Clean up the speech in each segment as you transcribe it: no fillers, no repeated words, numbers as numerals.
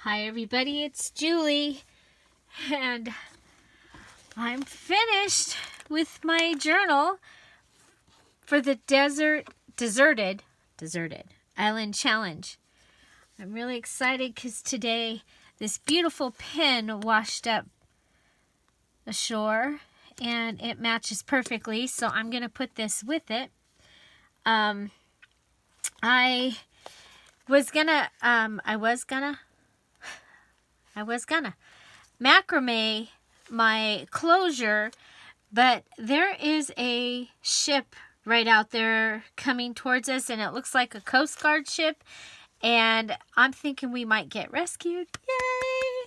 Hi everybody, it's Julie, and I'm finished with my journal for the Deserted Island Challenge. I'm really excited because today this beautiful pin washed up ashore and it matches perfectly, so I'm going to put this with it. I was gonna macrame my closure, but there is a ship right out there coming towards us, and it looks like a Coast Guard ship, and I'm thinking we might get rescued. Yay!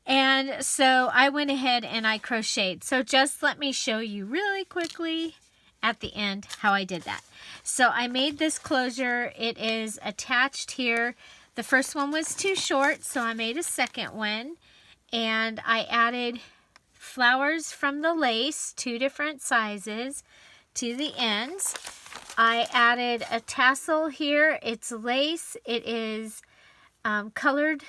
And so I went ahead and I crocheted. So just let me show you really quickly at the end how I did that. So I made this closure. It is attached here. The first one was too short, so I made a second one. And I added flowers from the lace, 2 different sizes, to the ends. I added a tassel here. It's lace. It is colored,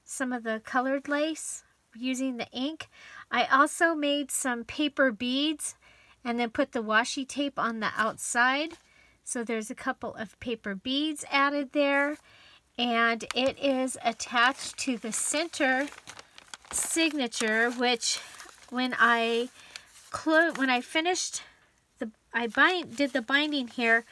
some of the colored lace using the ink. I also made some paper beads and then put the washi tape on the outside. So there's a couple of paper beads added there. And it is attached to the center signature, which when I finished did the binding here,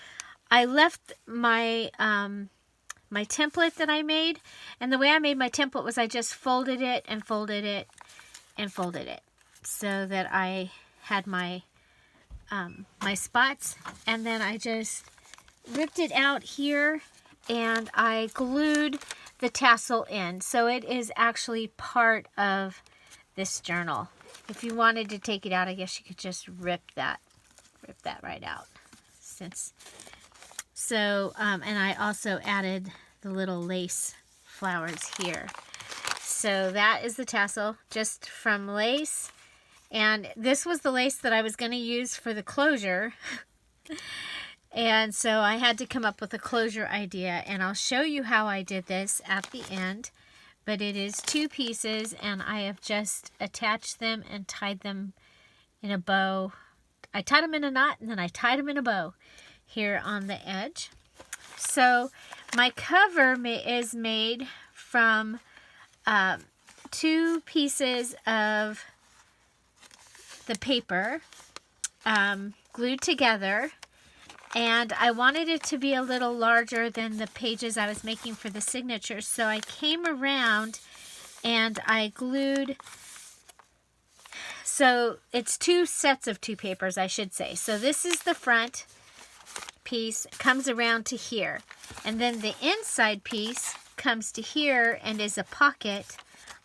I left my my template that I made, and the way I made my template was I just folded it and folded it and folded it so that I had my my spots, and then I just ripped it out here and I glued the tassel in. So it is actually part of this journal. If you wanted to take it out, I guess you could just rip that right out. And I also added the little lace flowers here. So that is the tassel, just from lace. And this was the lace that I was going to use for the closure. And so I had to come up with a closure idea, and I'll show you how I did this at the end. But it is 2 pieces, and I have just attached them and tied them in a bow. I tied them in a knot, and then I tied them in a bow here on the edge. So my cover is made from 2 pieces of the paper glued together. And I wanted it to be a little larger than the pages I was making for the signatures. So I came around and I glued, so it's 2 sets of 2 papers, I should say. So this is the front piece, comes around to here. And then the inside piece comes to here and is a pocket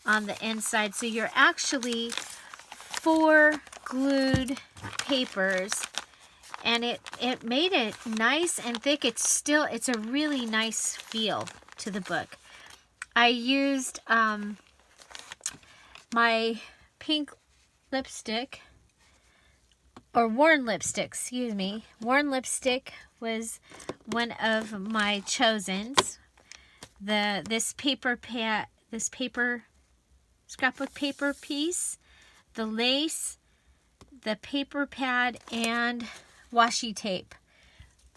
on the inside. So you're actually 4 glued papers. And it made it nice and thick. It's a really nice feel to the book. I used my pink lipstick, or worn lipstick, excuse me. Worn lipstick was one of my chosens. This scrapbook paper piece, the lace, the paper pad, and washi tape.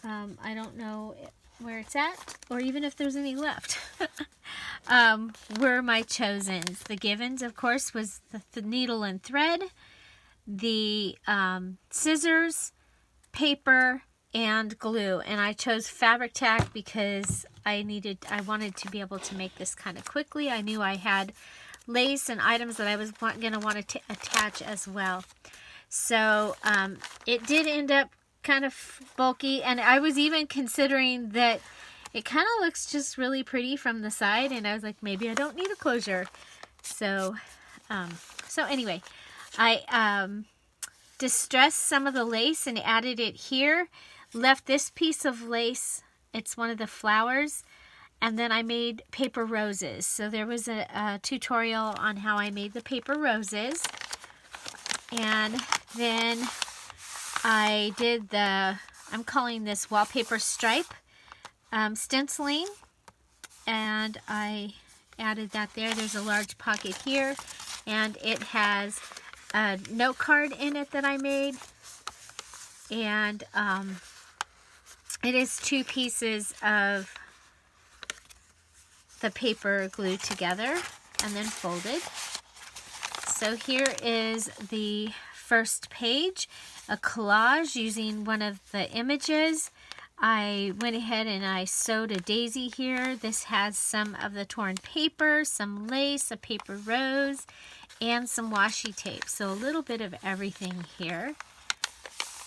I don't know where it's at, or even if there's any left. Were my chosens. The givens, of course, was the needle and thread, the scissors, paper, and glue. And I chose fabric tack because I wanted to be able to make this kind of quickly. I knew I had lace and items that I was going to want to attach as well. So it did end up kind of bulky, and I was even considering that it kind of looks just really pretty from the side, and I was like, maybe I don't need a closure. So anyway, I distressed some of the lace and added it here, left this piece of lace, it's one of the flowers, and then I made paper roses. So there was a tutorial on how I made the paper roses, and then I did I'm calling this wallpaper stripe stenciling, and I added that there. There's a large pocket here, and it has a note card in it that I made. And it is 2 pieces of the paper glued together and then folded. So here is the first page, a collage using one of the images. I went ahead and I sewed a daisy here. This has some of the torn paper, some lace, a paper rose, and some washi tape. So a little bit of everything here.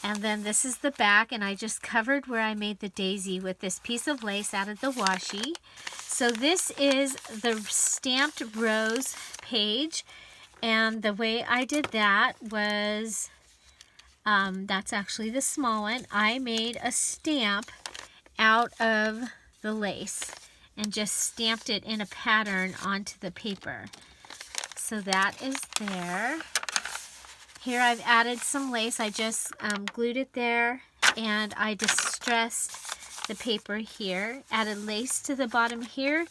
And then this is the back, and I just covered where I made the daisy with this piece of lace out of the washi. So this is the stamped rose page, and the way I did that was, that's actually the small one. I made a stamp out of the lace and just stamped it in a pattern onto the paper. So that is there. Here I've added some lace. I just glued it there, and I distressed the paper here. Added lace to the bottom here,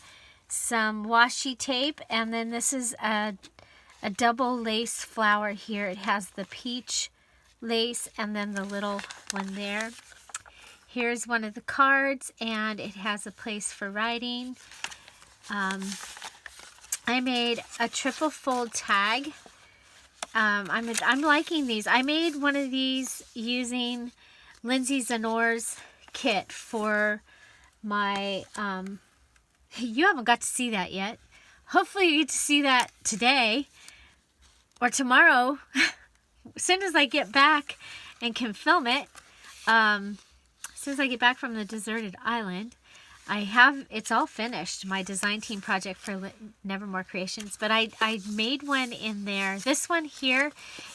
some washi tape, and then this is a double lace flower here. It has the peach lace and then the little one there. Here's one of the cards, and it has a place for writing. I made a triple fold tag. I'm liking these. I made one of these using Lindsay Zanor's kit for my, you haven't got to see that yet. Hopefully you get to see that today or tomorrow, as soon as I get back and can film it. As soon as I get back from the deserted island. It's all finished, my design team project for Nevermore Creations, but I made one in there. This one here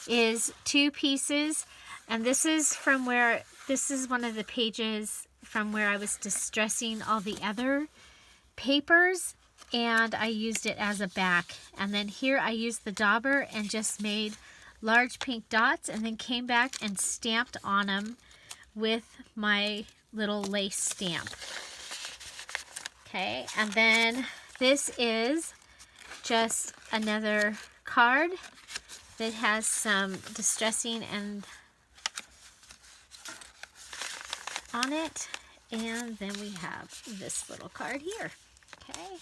is 2 pieces, and this is one of the pages from where I was distressing all the other papers, and I used it as a back. And then here I used the dauber and just made large pink dots, and then came back and stamped on them with my little lace stamp. Okay, and then this is just another card that has some distressing and on it, and then we have this little card here. Okay,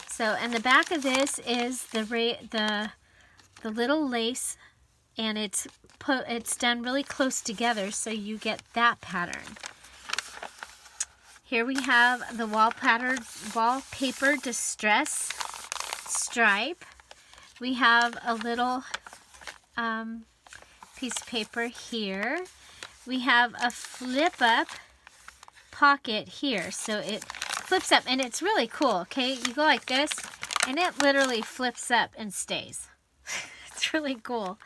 so and the back of this is the little lace, and it's done really close together, so you get that pattern. Here we have the wallpaper distress stripe. We have a little piece of paper here. We have a flip up pocket here. So it flips up, and it's really cool, okay? You go like this, and it literally flips up and stays. It's really cool.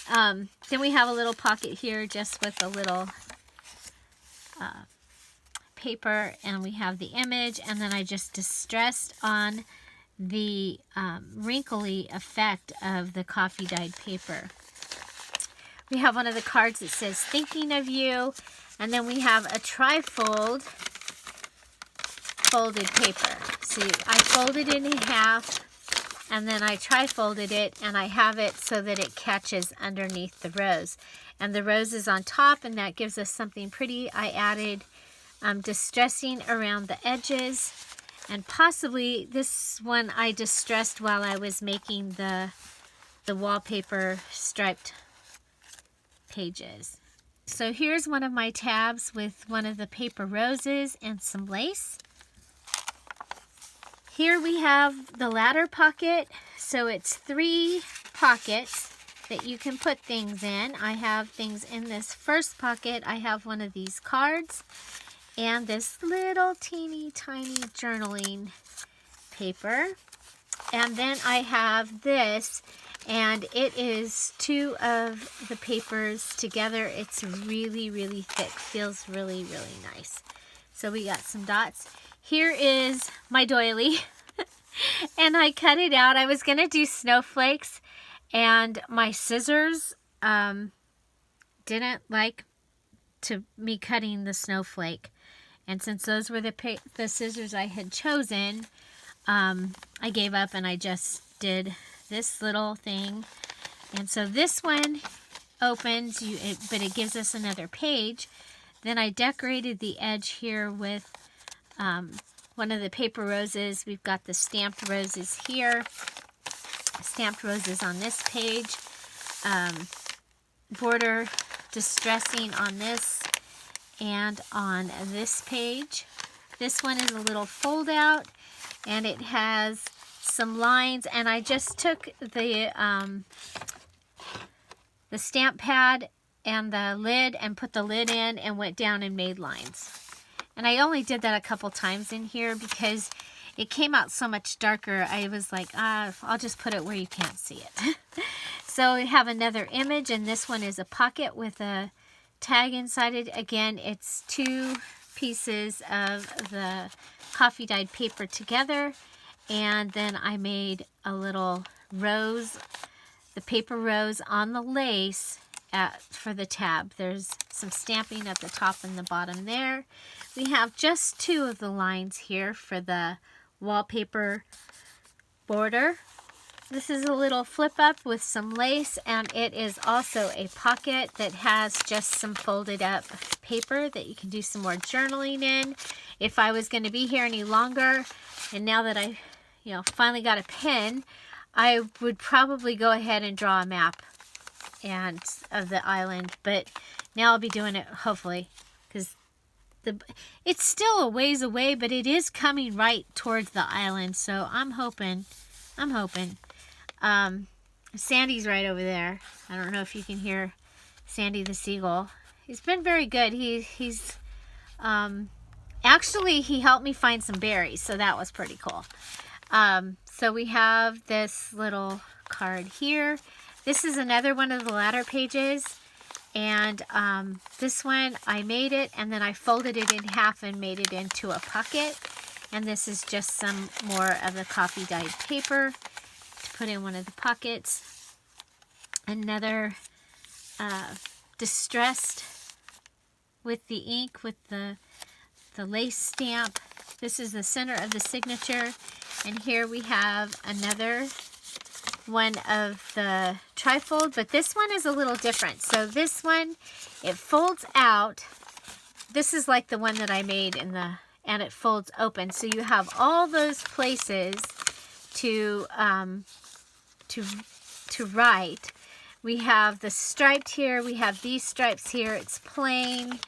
Then we have a little pocket here just with a little paper, and we have the image, and then I just distressed on the wrinkly effect of the coffee dyed paper. We have one of the cards that says thinking of you, and then we have a tri-fold folded paper. See, I folded it in half, and then I tri-folded it, and I have it so that it catches underneath the rose, and the rose is on top, and that gives us something pretty. I added distressing around the edges, and possibly this one I distressed while I was making the wallpaper striped pages. So here's one of my tabs with one of the paper roses and some lace. Here we have the ladder pocket. So it's 3 pockets that you can put things in. I have things in this first pocket. I have one of these cards and this little teeny tiny journaling paper. And then I have this, and it is 2 of the papers together. It's really, really thick. Feels really, really nice. So we got some dots. Here is my doily. And I cut it out. I was going to do snowflakes, and my scissors didn't like me cutting the snowflake. And since those were the scissors I had chosen, I gave up and I just did this little thing. And so this one opens, but it gives us another page. Then I decorated the edge here with one of the paper roses. We've got the stamped roses here, stamped roses on this page, border distressing on this and on this page. This one is a little fold out and it has some lines, and I just took the stamp pad and the lid and put the lid in and went down and made lines. And I only did that a couple times in here because it came out so much darker. I was like, I'll just put it where you can't see it. So we have another image, and this one is a pocket with a tag inside it. Again, it's 2 pieces of the coffee dyed paper together, and then I made a little rose, the paper rose on the lace for the tab. There's some stamping at the top and the bottom there. We have just 2 of the lines here for the wallpaper border. This is a little flip up with some lace, and it is also a pocket that has just some folded up paper that you can do some more journaling in. If I was going to be here any longer, and now that I finally got a pen, I would probably go ahead and draw a map of the island, but now I'll be doing it hopefully, because it's still a ways away, but it is coming right towards the island, so I'm hoping. Sandy's right over there. I don't know if you can hear Sandy the seagull. He's been very good. He's actually, he helped me find some berries, so that was pretty cool. So we have this little card here. This is another one of the ladder pages, and this one I made it and then I folded it in half and made it into a pocket. And this is just some more of the coffee dyed paper to put in one of the pockets. Another distressed with the ink with the lace stamp. This is the center of the signature. And here we have another one of the trifold, but this one is a little different. So this one, it folds out. This is like the one that I made and it folds open. So you have all those places to write. We have the striped here. We have these stripes here. It's plain.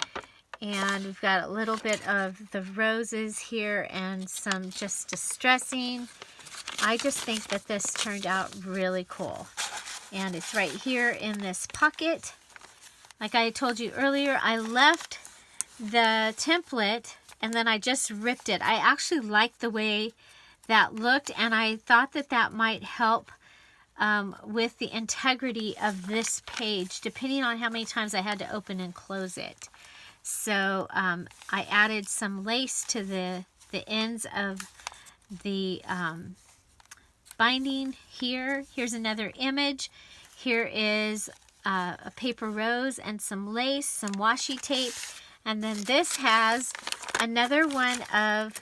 And we've got a little bit of the roses here and some just distressing. I just think that this turned out really cool. And it's right here in this pocket. Like I told you earlier, I left the template and then I just ripped it. I actually liked the way that looked, and I thought that that might help with the integrity of this page, depending on how many times I had to open and close it. So I added some lace to the ends of the binding here. Here's another image. Here is a paper rose and some lace, some washi tape. And then this has another one of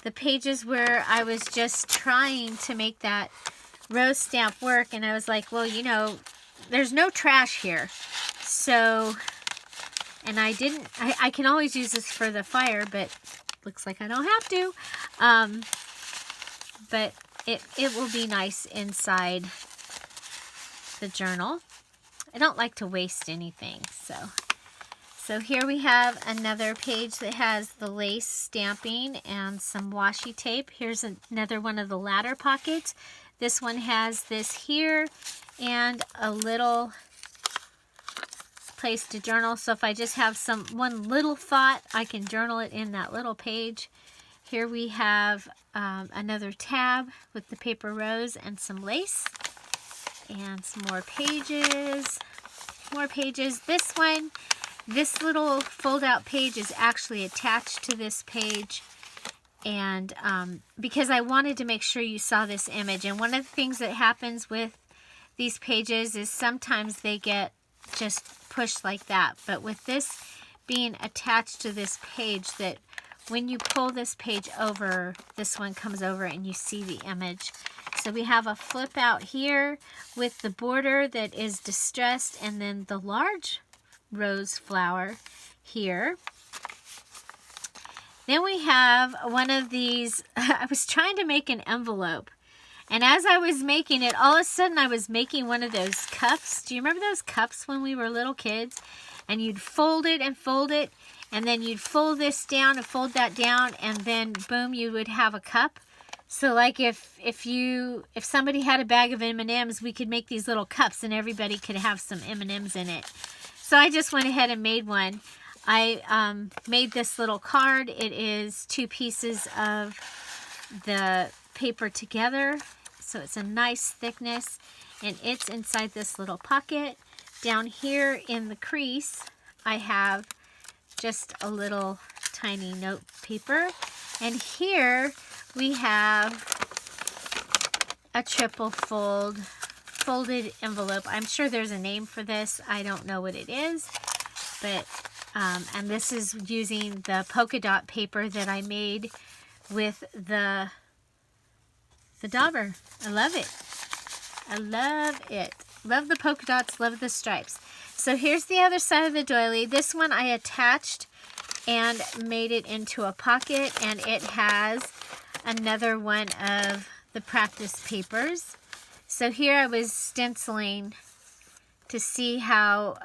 the pages where I was just trying to make that rose stamp work. And I was like, well, there's no trash here. So, and I can always use this for the fire, but looks like I don't have to. But it will be nice inside the journal. I don't like to waste anything, so here we have another page that has the lace stamping and some washi tape. Here's another one of the ladder pockets. This one has this here and a little place to journal. So if I just have one little thought, I can journal it in that little page. Here we have another tab with the paper rose and some lace. And some more pages. More pages. This little fold-out page is actually attached to this page. And because I wanted to make sure you saw this image. And one of the things that happens with these pages is sometimes they get just pushed like that. But with this being attached to this page that when you pull this page over, this one comes over and you see the image. So we have a flip out here with the border that is distressed, and then the large rose flower here. Then we have one of these. I was trying to make an envelope, and as I was making it, all of a sudden I was making one of those cups. Do you remember those cups when we were little kids? And you'd fold it, and then you'd fold this down and fold that down, and then boom, you would have a cup. So like if somebody had a bag of M&Ms, we could make these little cups and everybody could have some M&Ms in it. So I just went ahead and made one. I made this little card. It is 2 pieces of the paper together. So it's a nice thickness, and it's inside this little pocket. Down here in the crease, I have just a little tiny note paper. And here we have a triple folded envelope. I'm sure there's a name for this. I don't know what it is, but and this is using the polka dot paper that I made with the dauber. I love it. I love it. Love the polka dots, love the stripes. So here's the other side of the doily. This one I attached and made it into a pocket, and it has another one of the practice papers. So here I was stenciling to see how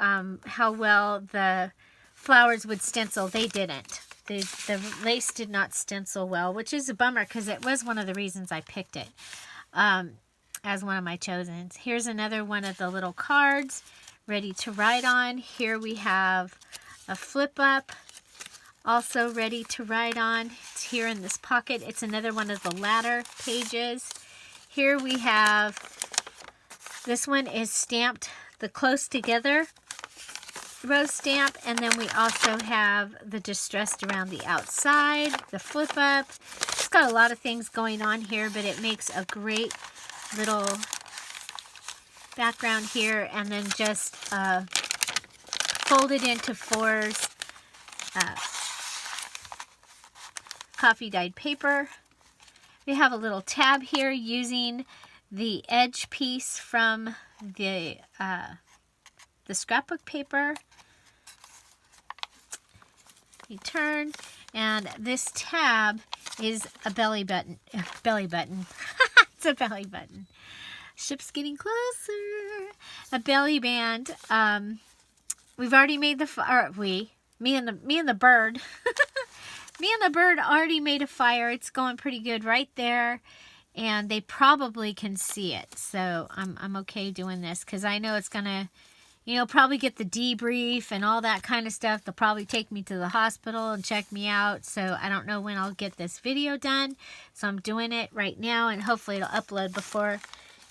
well the flowers would stencil. They didn't. The lace did not stencil well, which is a bummer because it was one of the reasons I picked it as one of my chosens. Here's another one of the little cards ready to write on. Here we have a flip up, also ready to write on. It's here in this pocket. It's another one of the ladder pages. Here we have, this one is stamped the close together rose stamp, and then we also have the distressed around the outside, the flip up. It's got a lot of things going on here, but it makes a great little background here, and then just folded into 4s coffee dyed paper. We have a little tab here using the edge piece from the scrapbook paper. You turn, and this tab is a belly button. Belly button. It's a belly button. Ship's getting closer. A belly band. We've already made the me and the bird. Me and the bird already made a fire. It's going pretty good right there, and they probably can see it. So I'm okay doing this because I know it's gonna, probably get the debrief and all that kind of stuff. They'll probably take me to the hospital and check me out. So I don't know when I'll get this video done. So I'm doing it right now, and hopefully it'll upload before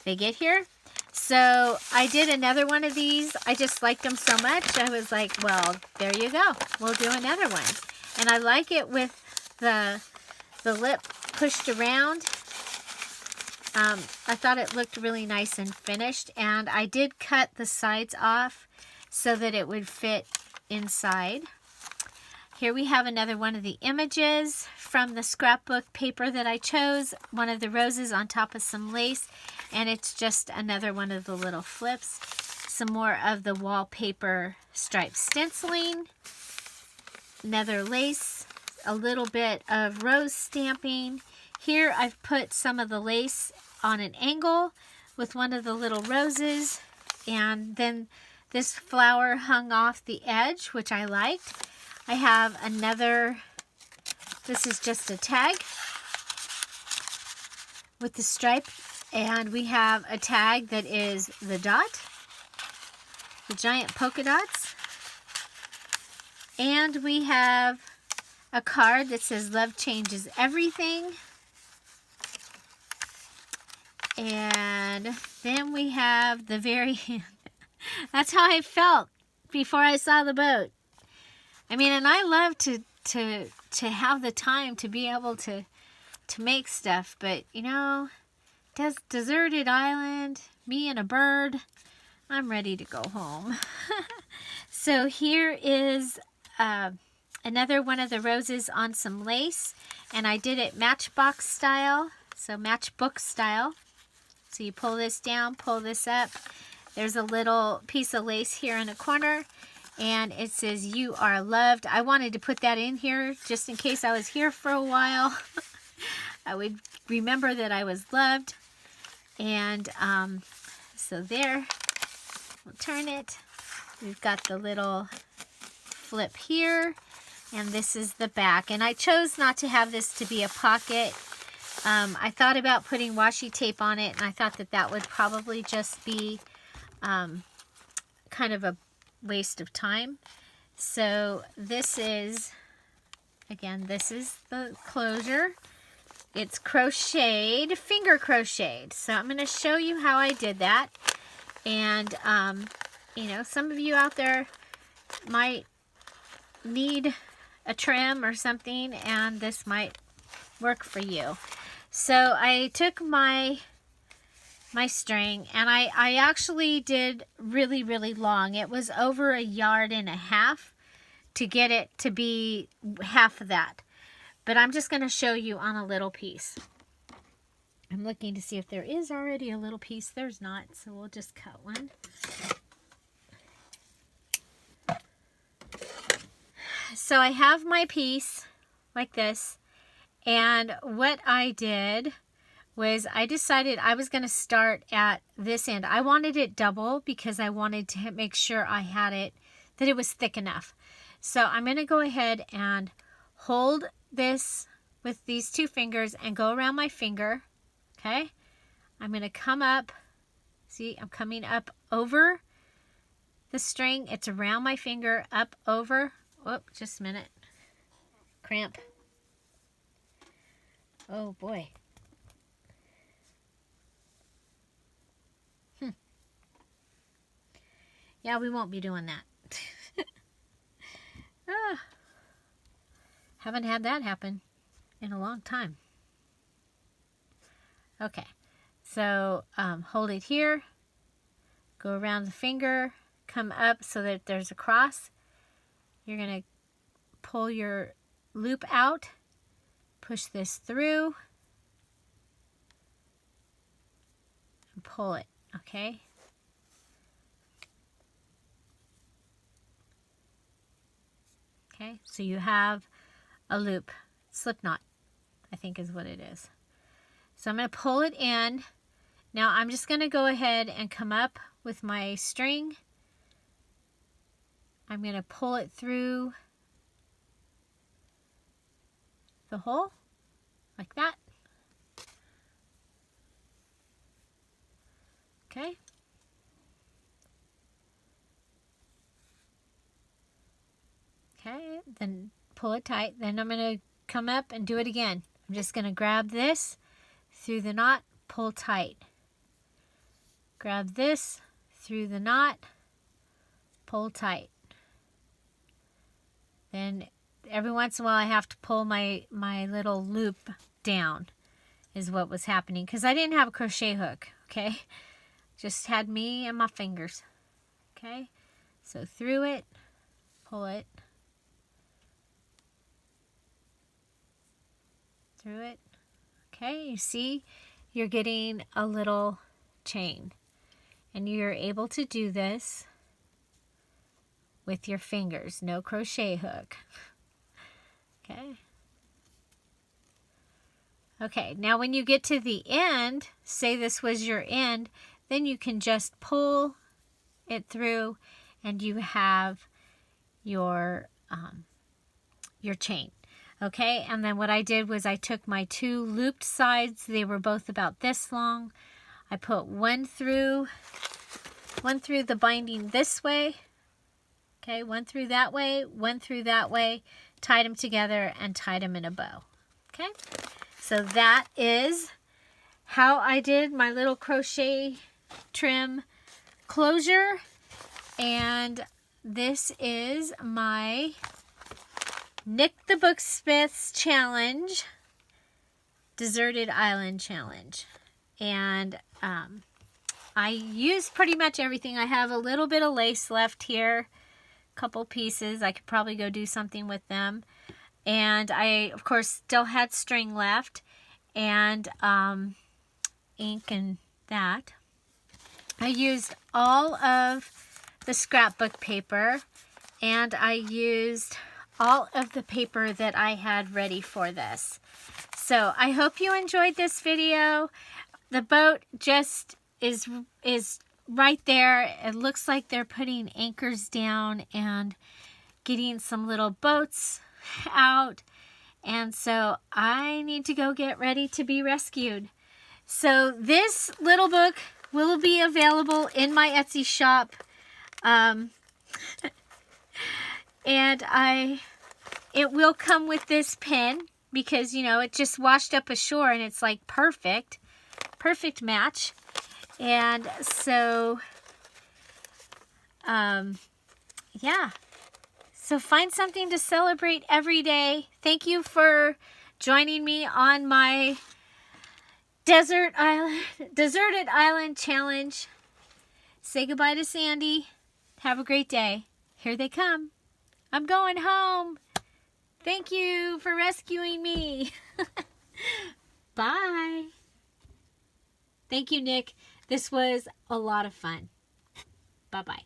they get here. So I did another one of these. I just liked them so much. I was like, well, there you go. We'll do another one. And I like it with the lip pushed around. I thought it looked really nice and finished, and I did cut the sides off so that it would fit inside. Here we have another one of the images from the scrapbook paper that I chose, one of the roses on top of some lace, and it's just another one of the little flips. Some more of the wallpaper striped stenciling, another lace, a little bit of rose stamping. Here I've put some of the lace on an angle with one of the little roses, and then this flower hung off the edge, which I liked. I have another, this is just a tag with the stripe, and we have a tag that is the dot, the giant polka dots, and we have a card that says love changes everything. And then we have the very, that's how I felt before I saw the boat. I mean, and I love to have the time to be able to make stuff, but deserted island, me and a bird, I'm ready to go home. So here is another one of the roses on some lace, and I did it matchbox style, so matchbook style. So you pull this down, pull this up. There's a little piece of lace here in the corner, and it says, "You are loved." I wanted to put that in here just in case I was here for a while. I would remember that I was loved. And so there, we'll turn it. We've got the little flip here, and this is the back. And I chose not to have this to be a pocket. I thought about putting washi tape on it, and I thought that that would probably just be kind of a waste of time. So this is, again, this is the closure. It's crocheted, finger crocheted. So I'm going to show you how I did that. And, you know, some of you out there might need a trim or something, and this might work for you. So I took my string, and I actually did really, really long. It was over 1.5 yards to get it to be half of that. But I'm just going to show you on a little piece. I'm looking to see if there is already a little piece. There's not, so we'll just cut one. So I have my piece like this, and what I did was I decided I was going to start at this end. I wanted it double because I wanted to make sure I had it, that it was thick enough. So I'm going to go ahead and hold this with these 2 fingers and go around my finger. Okay, I'm going to come up. See, I'm coming up over the string. It's around my finger, up over. Oh, just a minute. Cramp. Oh boy. Yeah, we won't be doing that. Haven't had that happen in a long time. Okay, so hold it here, go around the finger, come up so that there's a cross. You're going to pull your loop out, push this through, and pull it, okay? Okay, so you have a loop, slip knot, I think is what it is. So I'm going to pull it in. Now I'm just going to go ahead and come up with my string. I'm going to pull it through the hole like that. Okay. Okay, then pull it tight. Then I'm going to come up and do it again. I'm just going to grab this through the knot, pull tight. Grab this through the knot, pull tight. Then every once in a while I have to pull my little loop down is what was happening because I didn't have a crochet hook, okay? Just had me and my fingers, okay? So through it, pull it, through it. Okay, you see you're getting a little chain, and you're able to do this with your fingers, no crochet hook. Okay. Okay, now when you get to the end, say this was your end, then you can just pull it through and you have your chain. Okay, and then what I did was I took my 2 looped sides. They were both about this long. I put one through the binding this way. Okay, one through that way, one through that way, tied them together and tied them in a bow. Okay, so that is how I did my little crochet trim closure. And this is my Nik the Booksmith's challenge, Deserted Island challenge. And I used pretty much everything. I have a little bit of lace left here, couple pieces. I could probably go do something with them. And I, of course, still had string left and ink and that. I used all of the scrapbook paper, and I used all of the paper that I had ready for this. So I hope you enjoyed this video. The boat just is right there. It looks like they're putting anchors down and getting some little boats out. And so I need to go get ready to be rescued. So this little book will be available in my Etsy shop. And it will come with this pen because, you know, it just washed up ashore and it's like perfect match. And so, yeah. So find something to celebrate every day. Thank you for joining me on my deserted island challenge. Say goodbye to Sandy. Have a great day. Here they come. I'm going home. Thank you for rescuing me. Bye. Thank you, Nick. This was a lot of fun. Bye-bye.